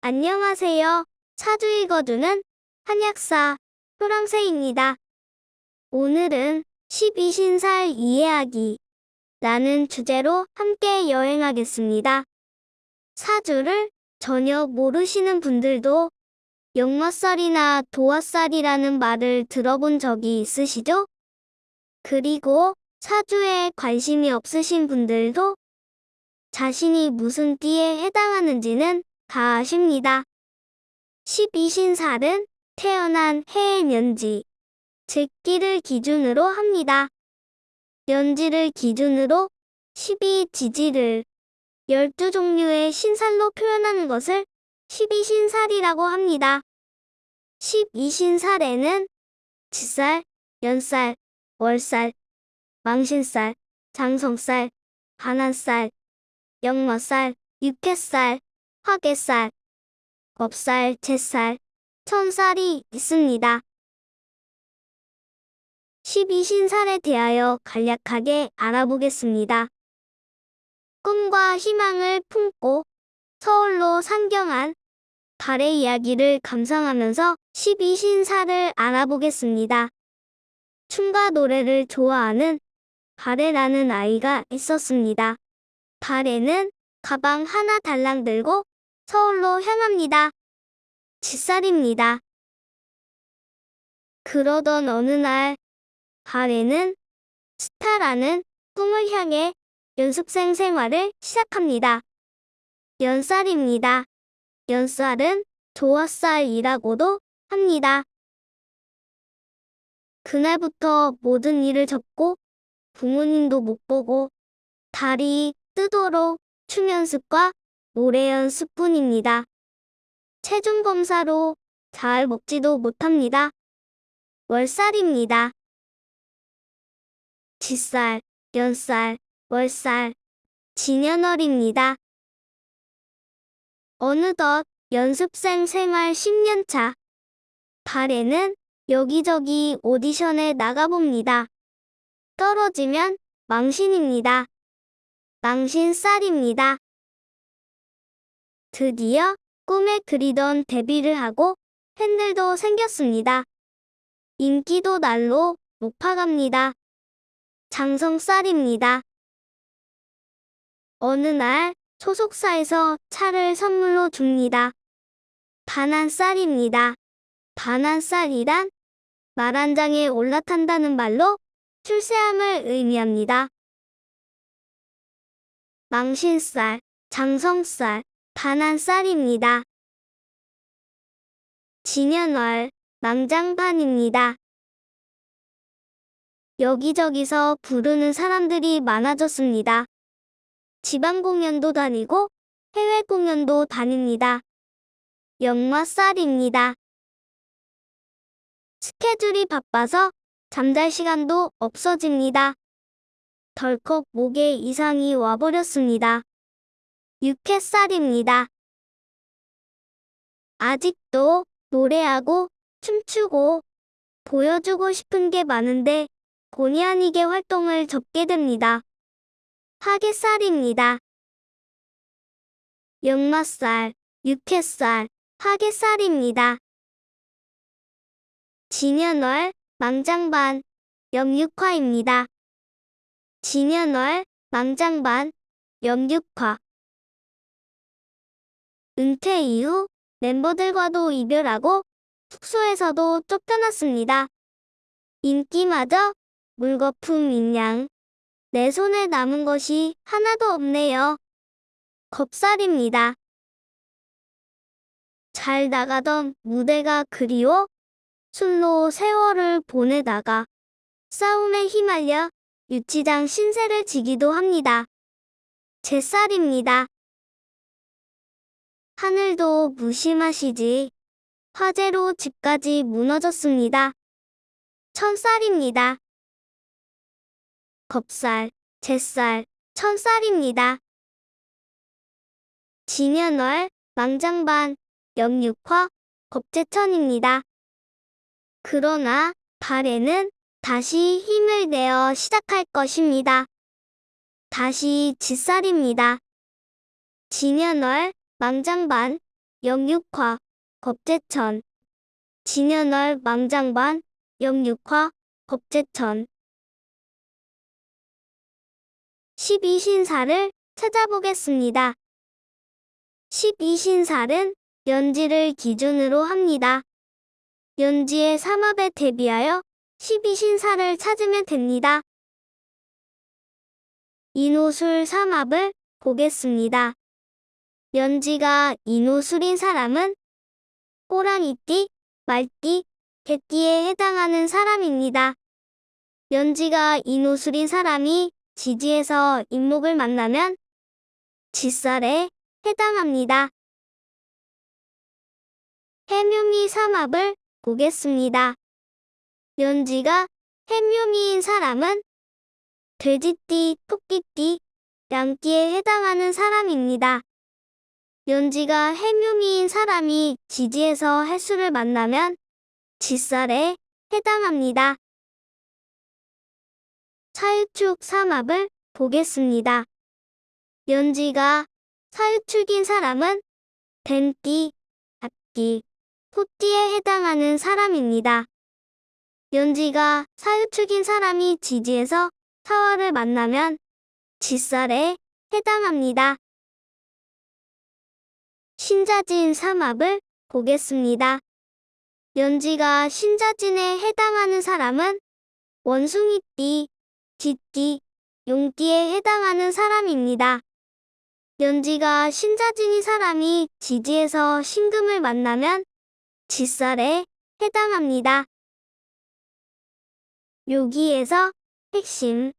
안녕하세요. 사주 읽어주는 한약사 효랑새입니다. 오늘은 12신살 이해하기 라는 주제로 함께 여행하겠습니다. 사주를 전혀 모르시는 분들도 역마살이나 도화살이라는 말을 들어본 적이 있으시죠? 그리고 사주에 관심이 없으신 분들도 자신이 무슨 띠에 해당하는지는 다 아십니다. 12신살은 태어난 해의 년지, 즉 끼를 기준으로 합니다. 년지를 기준으로 12지지를 12종류의 신살로 표현하는 것을 12신살이라고 합니다. 12신살에는 지살, 연살, 월살, 망신살, 장성살, 반한살, 역마살, 육해살, 화개살, 겁살, 제살, 천살이 있습니다. 12신살에 대하여 간략하게 알아보겠습니다. 꿈과 희망을 품고 서울로 상경한 달의 이야기를 감상하면서 12신살을 알아보겠습니다. 춤과 노래를 좋아하는 달애라는 아이가 있었습니다. 달애는 가방 하나 달랑 들고 서울로 향합니다. 지살입니다. 그러던 어느 날 달애는 스타라는 꿈을 향해 연습생 생활을 시작합니다. 연살입니다. 연살은 도화살이라고도 합니다. 그날부터 모든 일을 접고 부모님도 못 보고 달이 뜨도록 춤 연습과 노래 연습뿐입니다. 체중 검사로 잘 먹지도 못합니다. 월살입니다. 지살, 연살, 월살, 지년월입니다. 어느덧 연습생 생활 10년 차. 달애는 여기저기 오디션에 나가봅니다. 떨어지면 망신입니다. 망신살입니다. 드디어 꿈에 그리던 데뷔를 하고 팬들도 생겼습니다. 인기도 날로 높아갑니다. 장성살입니다. 어느 날 소속사에서 차를 선물로 줍니다. 반한살입니다. 반한살이란 말 한 장에 올라탄다는 말로 출세함을 의미합니다. 망신살, 장성살, 반한살입니다. 지년월, 망장반입니다. 여기저기서 부르는 사람들이 많아졌습니다. 지방 공연도 다니고 해외 공연도 다닙니다. 역마살입니다. 스케줄이 바빠서 잠잘 시간도 없어집니다. 덜컥 목에 이상이 와버렸습니다. 육해살입니다. 아직도 노래하고 춤추고 보여주고 싶은 게 많은데 본의 아니게 활동을 접게 됩니다. 화개살입니다. 역마살, 육해살, 화개살입니다. 지년월, 망장반, 염육화입니다. 지년월, 망장반, 염육화. 은퇴 이후 멤버들과도 이별하고 숙소에서도 쫓겨났습니다. 인기마저 물거품인 양. 내 손에 남은 것이 하나도 없네요. 겁살입니다. 잘 나가던 무대가 그리워 술로 세월을 보내다가 싸움에 휘말려 유치장 신세를 지기도 합니다. 제살입니다. 하늘도 무심하시지. 화재로 집까지 무너졌습니다. 천살입니다. 겁살, 제살, 천살입니다. 지년월, 망장반, 염육화, 겁제천입니다. 그러나 달애는 다시 힘을 내어 시작할 것입니다. 다시 지살입니다. 지년월, 망장반, 영육화, 겁재천. 진연월 망장반, 영육화, 겁재천. 12신살을 찾아보겠습니다. 12신살은 연지를 기준으로 합니다. 연지의 삼합에 대비하여 12신살을 찾으면 됩니다. 인호술 삼합을 보겠습니다. 연지가 인호술인 사람은 호랑이띠, 말띠, 개띠에 해당하는 사람입니다. 연지가 인호술인 사람이 지지에서 인목을 만나면 지살에 해당합니다. 해묘미 삼합을 보겠습니다. 연지가 해묘미인 사람은 돼지띠, 토끼띠, 양띠에 해당하는 사람입니다. 연지가 해묘미인 사람이 지지에서 해수를 만나면 지살에 해당합니다. 사유축 삼합을 보겠습니다. 연지가 사유축인 사람은 뱀띠, 닭띠, 소띠에 해당하는 사람입니다. 연지가 사유축인 사람이 지지에서 사화를 만나면 지살에 해당합니다. 신자진 삼합을 보겠습니다. 연지가 신자진에 해당하는 사람은 원숭이띠, 쥐띠, 용띠에 해당하는 사람입니다. 연지가 신자진인 사람이 지지에서 신금을 만나면 지살에 해당합니다. 묘기에서 핵심.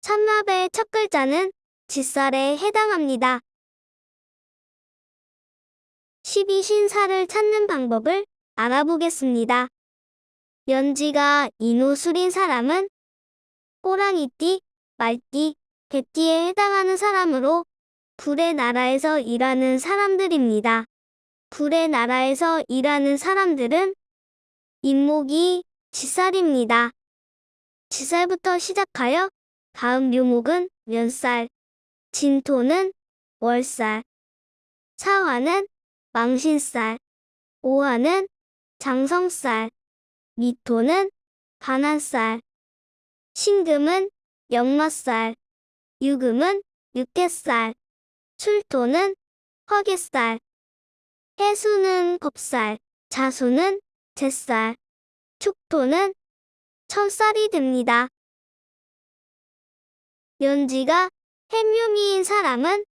삼합의 첫 글자는 지살에 해당합니다. 12신살을 찾는 방법을 알아보겠습니다. 연지가 인호술인 사람은 호랑이띠, 말띠, 개띠에 해당하는 사람으로 불의 나라에서 일하는 사람들입니다. 불의 나라에서 일하는 사람들은 인목이 지살입니다. 지살부터 시작하여 다음 묘목은 면살, 진토는 월살, 사화는 망신살, 오화는 장성살, 미토는 반한살, 신금은 역마살, 유금은 육개살, 술토는 화개살, 해수는 겁살, 자수는 잿살, 축토는 천살이 됩니다. 연지가 해묘미인 사람은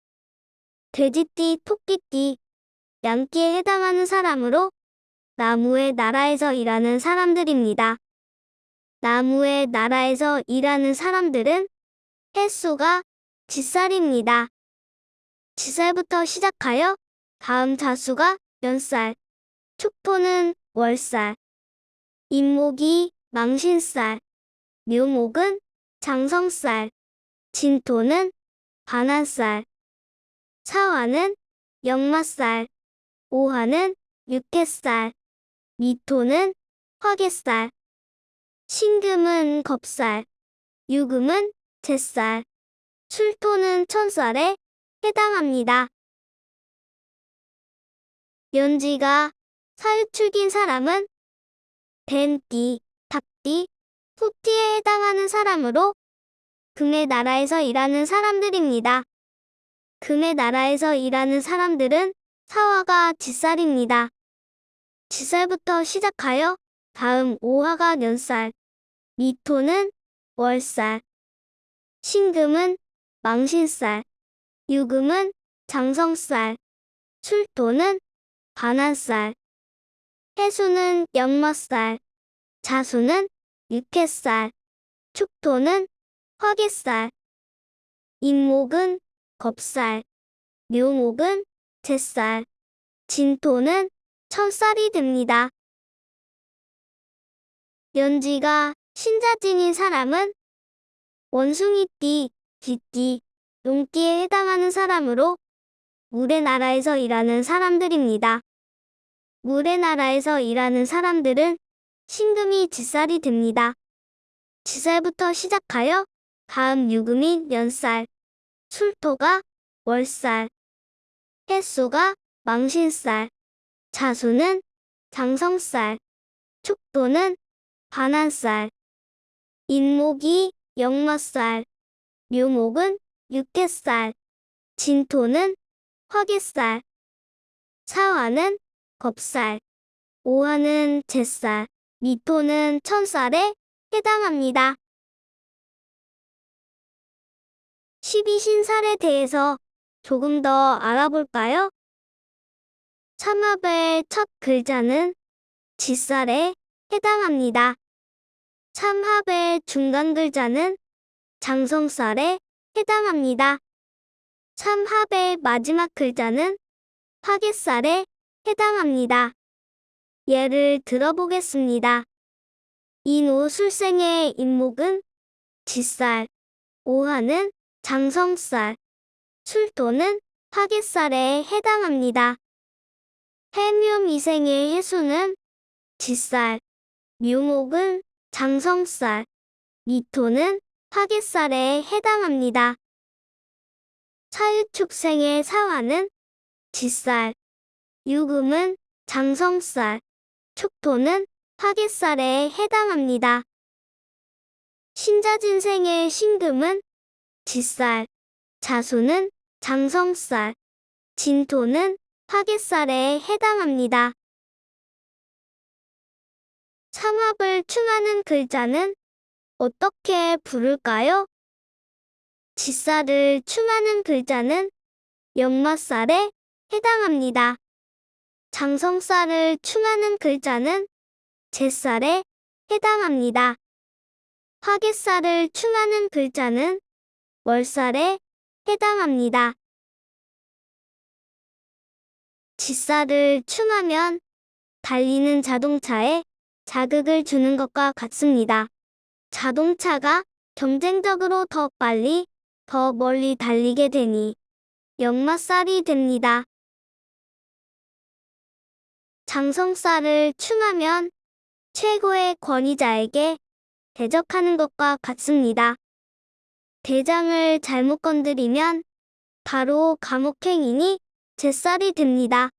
돼지띠, 토끼띠, 양띠에 해당하는 사람으로 나무의 나라에서 일하는 사람들입니다. 나무의 나라에서 일하는 사람들은 해수가 지살입니다. 지살부터 시작하여 다음 자수가 면살, 축토는 월살, 인목이 망신살, 묘목은 장성살, 진토는 반한살, 사화는 역마살, 오화는 육개살, 미토는 화개살, 신금은 겁살, 유금은 잿살, 술토는 천살에 해당합니다. 연지가 사유축인 사람은 뱀띠, 닭띠, 소띠에 해당하는 사람으로 금의 나라에서 일하는 사람들입니다. 금의 나라에서 일하는 사람들은 사화가 지살입니다. 지살부터 시작하여 다음 오화가 년살, 미토는 월살, 신금은 망신살, 유금은 장성살, 술토는 반한살, 해수는 역마살, 자수는 육개살, 축토는 화개살, 인목은 겁살, 묘목은 잿살, 진토는 천살이 됩니다. 연지가 신자진인 사람은 원숭이띠, 쥐띠, 용띠에 해당하는 사람으로 물의 나라에서 일하는 사람들입니다. 물의 나라에서 일하는 사람들은 신금이 지살이 됩니다. 지살부터 시작하여 다음 유금이 년살, 술토가 월살, 해수가 망신살, 자수는 장성살, 촉도는 반한살, 인목이 역마살, 묘목은 육개살, 진토는 화개살, 사화는 겁살, 오화는 제살, 미토는 천살에 해당합니다. 12신살에 대해서 조금 더 알아볼까요? 참합의 첫 글자는 지살에 해당합니다. 참합의 중간 글자는 장성살에 해당합니다. 참합의 마지막 글자는 화개살에 해당합니다. 예를 들어보겠습니다. 인오술생의 인목은 지살, 오화는 장성살, 술토는 화개살에 해당합니다. 해묘미생의 해수는 지살, 묘목은 장성살, 미토는 화개살에 해당합니다. 사유축생의 사화는 지살, 유금은 장성살, 촉토는 화개살에 해당합니다. 신자진생의 신금은 지살, 자수는 장성살, 진토는 화개살에 해당합니다. 참합을 충하는 글자는 어떻게 부를까요? 지살을 충하는 글자는 역마살에 해당합니다. 장성살을 충하는 글자는 제살에 해당합니다. 화개살을 충하는 글자는 월살에 해당합니다. 지살을 충하면 달리는 자동차에 자극을 주는 것과 같습니다. 자동차가 경쟁적으로 더 빨리, 더 멀리 달리게 되니 역마살이 됩니다. 장성살을 충하면 최고의 권위자에게 대적하는 것과 같습니다. 대장을 잘못 건드리면 바로 감옥행이니 제살이 됩니다.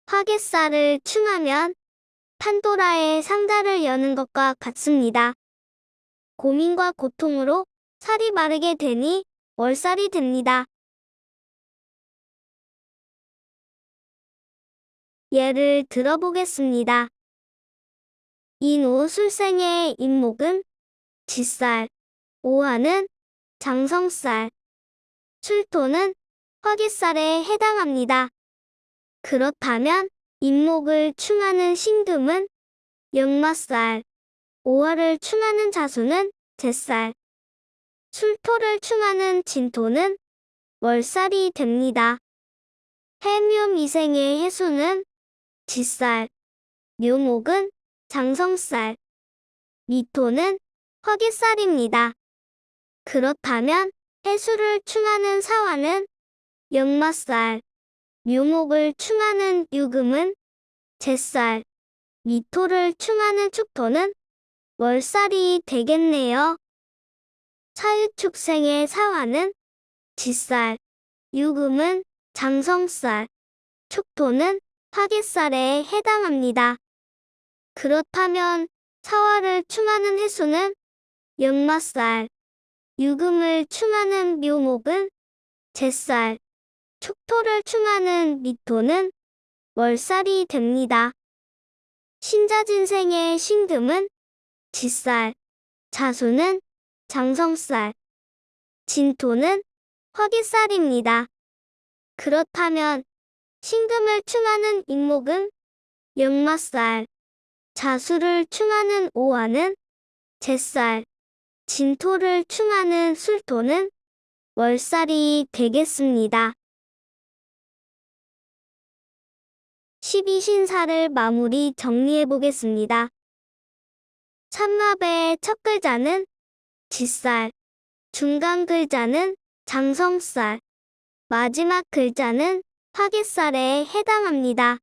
화개살을 충하면 판도라의 상자를 여는 것과 같습니다. 고민과 고통으로 살이 마르게 되니 월살이 됩니다. 예를 들어보겠습니다. 인오술생의 인목은 지살, 오화는 장성살, 술토는 화개살에 해당합니다. 그렇다면 인목을 충하는 신금은 역마살, 오화를 충하는 자수는 제살, 술토를 충하는 진토는 월살이 됩니다. 해묘미생의 해수는 지살, 묘목은 장성살, 미토는 화개살입니다. 그렇다면 해수를 충하는 사화는 역마살, 묘목을 충하는 유금은 제살, 미토를 충하는 축토는 월살이 되겠네요. 사유축생의 사화는 지살, 유금은 장성살, 촉토는 화개살에 해당합니다. 그렇다면 사화를 충하는 해수는 역마살, 유금을 충하는 묘목은 제살, 촉토를 충하는 미토는 월살이 됩니다. 신자진생의 신금은 지살, 자수는 장성살, 진토는 화개살입니다. 그렇다면 신금을 충하는 인목은 역마살, 자수를 충하는 오화는 제살, 진토를 충하는 술토는 월살이 되겠습니다. 12신살을 마무리 정리해보겠습니다. 참합의 첫 글자는 지살, 중간 글자는 장성살, 마지막 글자는 화개살에 해당합니다.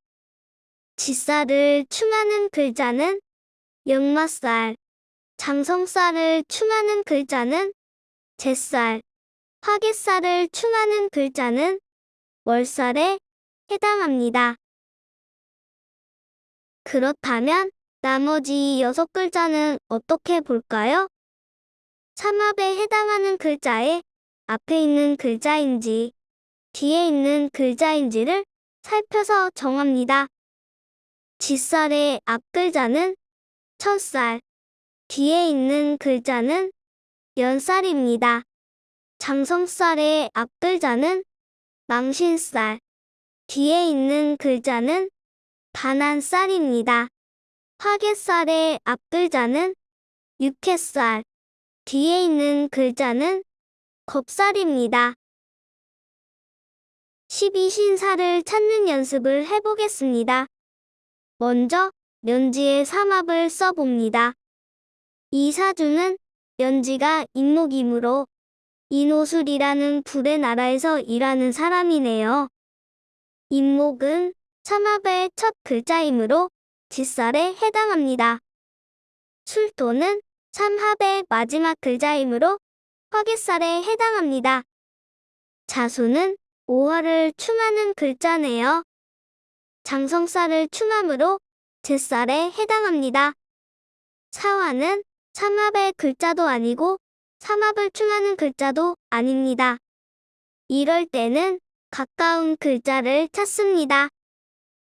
지살을 충하는 글자는 역마살, 장성살을 충하는 글자는 제살, 화개살을 충하는 글자는 월살에 해당합니다. 그렇다면 나머지 6글자는 어떻게 볼까요? 삼합에 해당하는 글자의 앞에 있는 글자인지 뒤에 있는 글자인지를 살펴서 정합니다. 뒷살의 앞글자는 첫살, 뒤에 있는 글자는 연살입니다. 장성살의 앞글자는 망신살, 뒤에 있는 글자는 반한살입니다. 화개살의 앞글자는 육해살, 뒤에 있는 글자는 겁살입니다. 12신사를 찾는 연습을 해보겠습니다. 먼저 연지의 삼합을 써봅니다. 이 사주는 연지가 인목이므로 인호술이라는 불의 나라에서 일하는 사람이네요. 인목은 삼합의 첫 글자이므로 뒷살에 해당합니다. 술토는 삼합의 마지막 글자이므로 화개살에 해당합니다. 자수는 오화를 충하는 글자네요. 장성살을 충함으로 제살에 해당합니다. 사화는 삼합의 글자도 아니고 삼합을 충하는 글자도 아닙니다. 이럴 때는 가까운 글자를 찾습니다.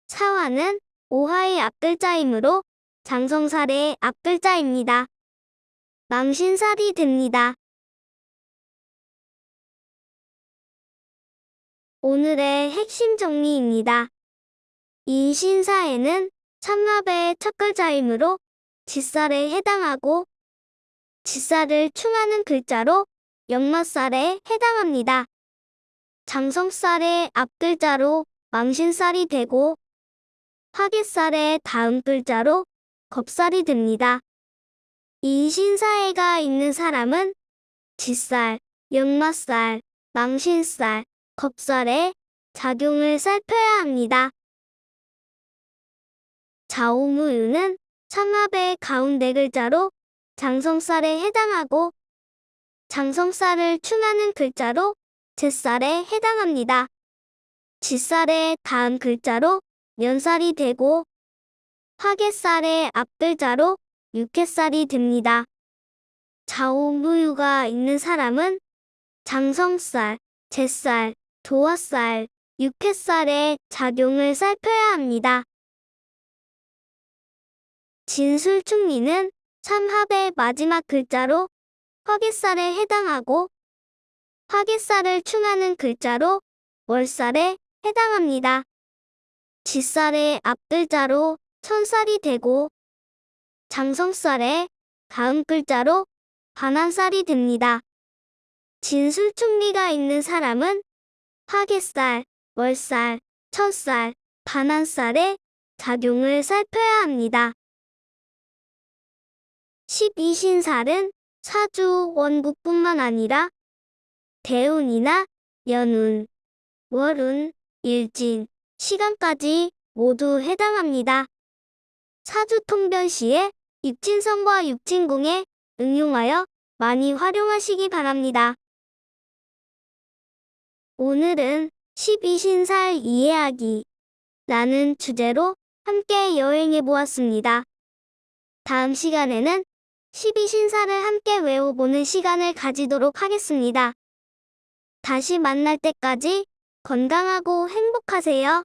사화는 오화의 앞글자이므로 장성살의 앞글자입니다. 망신살이 됩니다. 오늘의 핵심 정리입니다. 인신사에는 삼합의 첫 글자이므로 뒷살에 해당하고 뒷살을 충하는 글자로 역마살에 해당합니다. 장성살의 앞글자로 망신살이 되고 화개살의 다음 글자로 겁살이 됩니다. 인신사에가 있는 사람은 뒷살, 역마살, 망신살, 겁살의 작용을 살펴야 합니다. 자오무유는 삼합의 가운데 글자로 장성살에 해당하고 장성살을 충하는 글자로 제살에 해당합니다. 뒷살의 다음 글자로 연살이 되고 화개살의 앞글자로 육해살이 됩니다. 자오무유가 있는 사람은 장성살, 제살, 도화살, 육해살의 작용을 살펴야 합니다. 진술충리는 삼합의 마지막 글자로 화개살에 해당하고 화개살을 충하는 글자로 월살에 해당합니다. 뒷살의 앞글자로 천살이 되고 장성살의 다음 글자로 반한살이 됩니다. 진술충리가 있는 사람은 화개살, 월살, 천살, 반한살의 작용을 살펴야 합니다. 12신살은 사주 원국뿐만 아니라 대운이나 연운, 월운, 일진, 시간까지 모두 해당합니다. 사주 통변 시에 육진성과 육진궁에 응용하여 많이 활용하시기 바랍니다. 오늘은 12신살 이해하기 라는 주제로 함께 여행해 보았습니다. 다음 시간에는 12신살을 함께 외워보는 시간을 가지도록 하겠습니다. 다시 만날 때까지 건강하고 행복하세요.